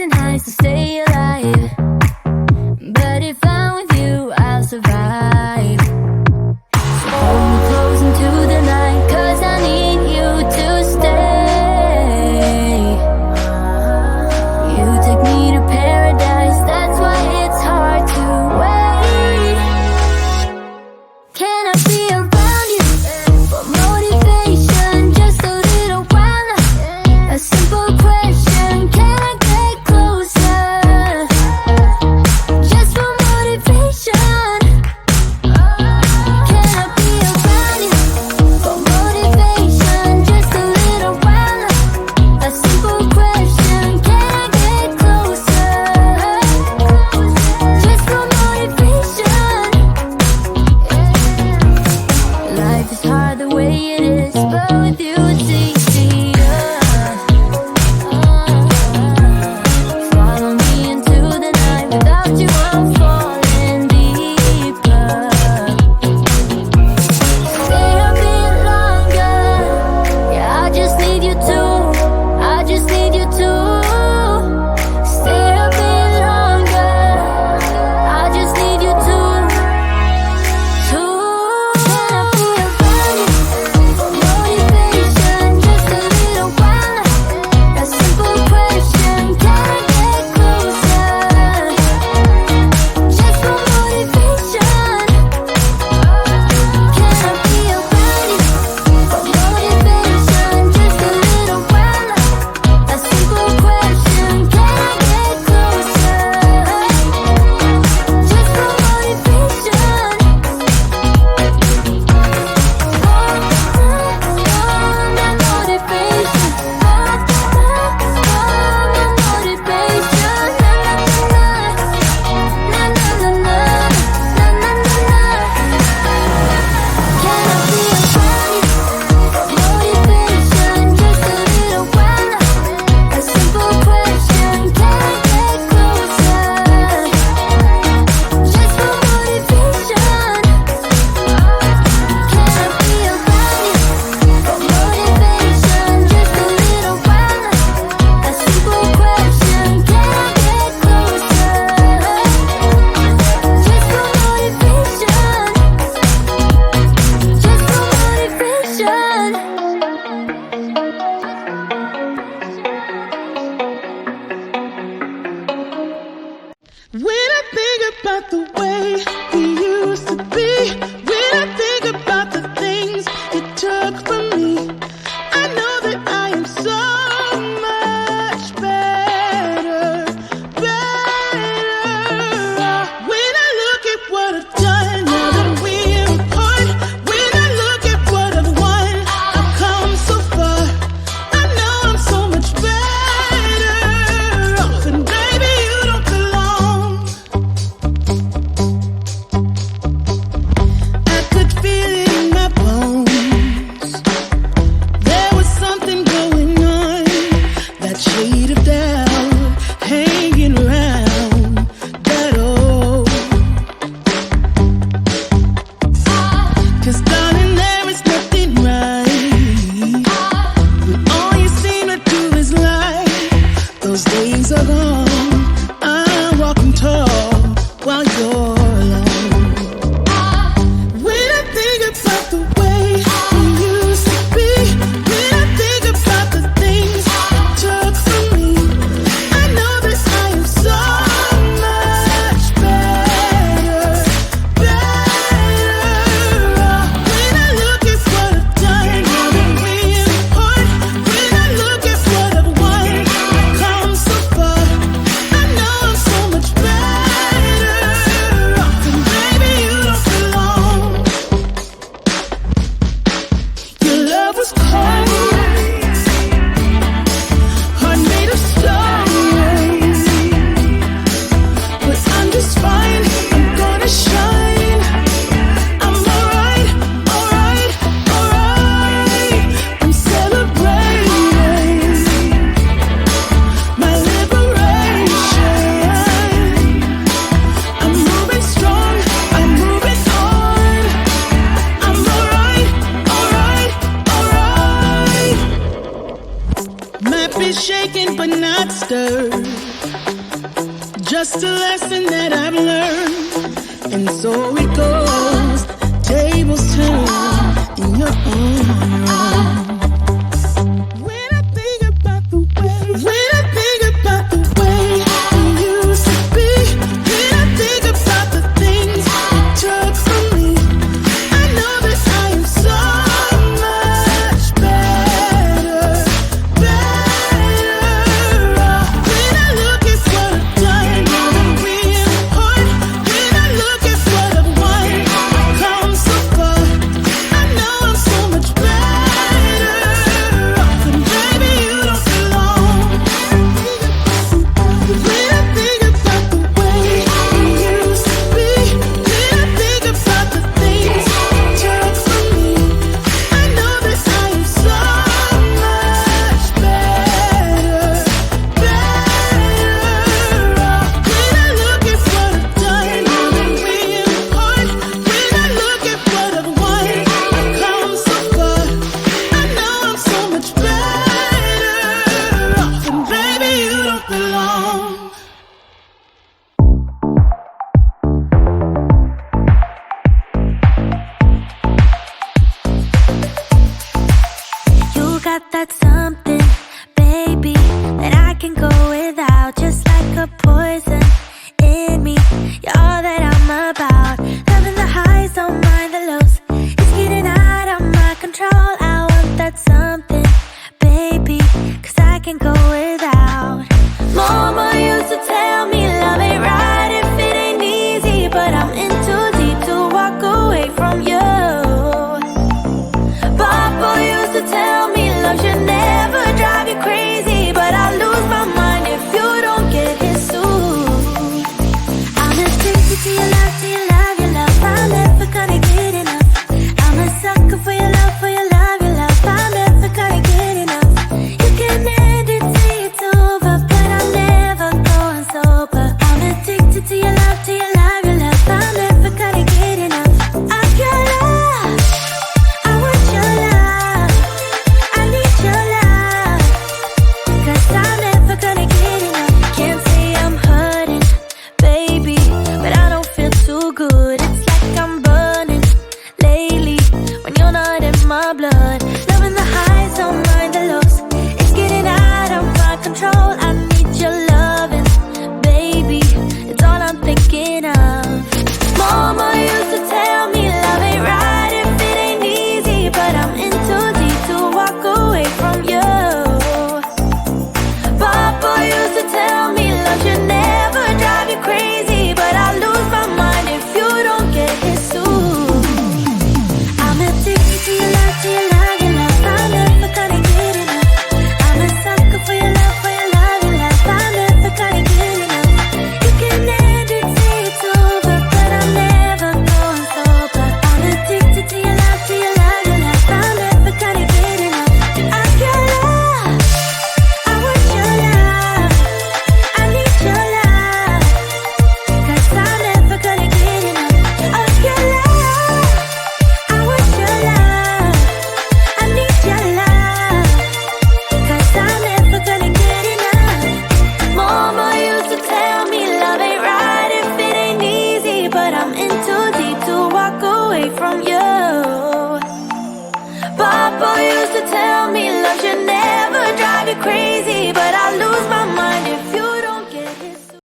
it nice to stay alive, but if I'm with you, I'll survive. So hold me close into the night, 'cause I need you to stay. You take me to paradise, that's why it's hard to wait. Can I be around you for motivation, just a little while? A simple question, can I get closer? Just for motivation. Can I be around you for motivation, just a little while? A simple question, can I get closer? Just for motivation. Life is hard the way it is, but with you it's easier. Follow me into the night, without you I'm falling deeper. Stay a bit longer, yeah, I just need you to, I just need you to. Stay a bit longer, I just need you to. Can I be around you for motivation, just a little while? A simple question, can I get closer? Just for motivation. Can I be around you for motivation, just a little while? A simple question, can I get closer? Just for motivation. When I think about the way we used to be, when I think about the things you took from me, I know that I am so much better, better. When I look at what I've done, now that we're apart, when I look at what I've won, I've come so far. I know I'm so much better off, and baby, you don't belong. I could feel it in my bones. There was something going on, that shade of doubt hanging around that old. 'Cause darling, there is nothing right when all you seem to do is lie. Those days are gone. I'm walking tall while you're alone. When I think about the way we used to be, when I think about the things you took from me, I know that I am so much better, better. When I look at what I've done, now that we're apart, when I look at what I've won, I've come so far. I know I'm so much better got stirred. Just a lesson that I've learned. And so it goes, tables turn, and you're on your own. When I think about the way you used to be, when I think about the things you took from me, I know that I am so much better off. When I look at what I've done, now I'm real hard. When I look at what I've won, I've come so far. I know I'm so much better off, and baby, you don't belong. When I think about the way you used to be, when I think about the things you took from me, I know that I am so much better off. When I look at what I've done, now I'm real hard. When I look at what I've won, I've come so far. I know I'm so much better off, and baby, you don't belong. You got that something, baby, that I can go without, just like a poison in me. You're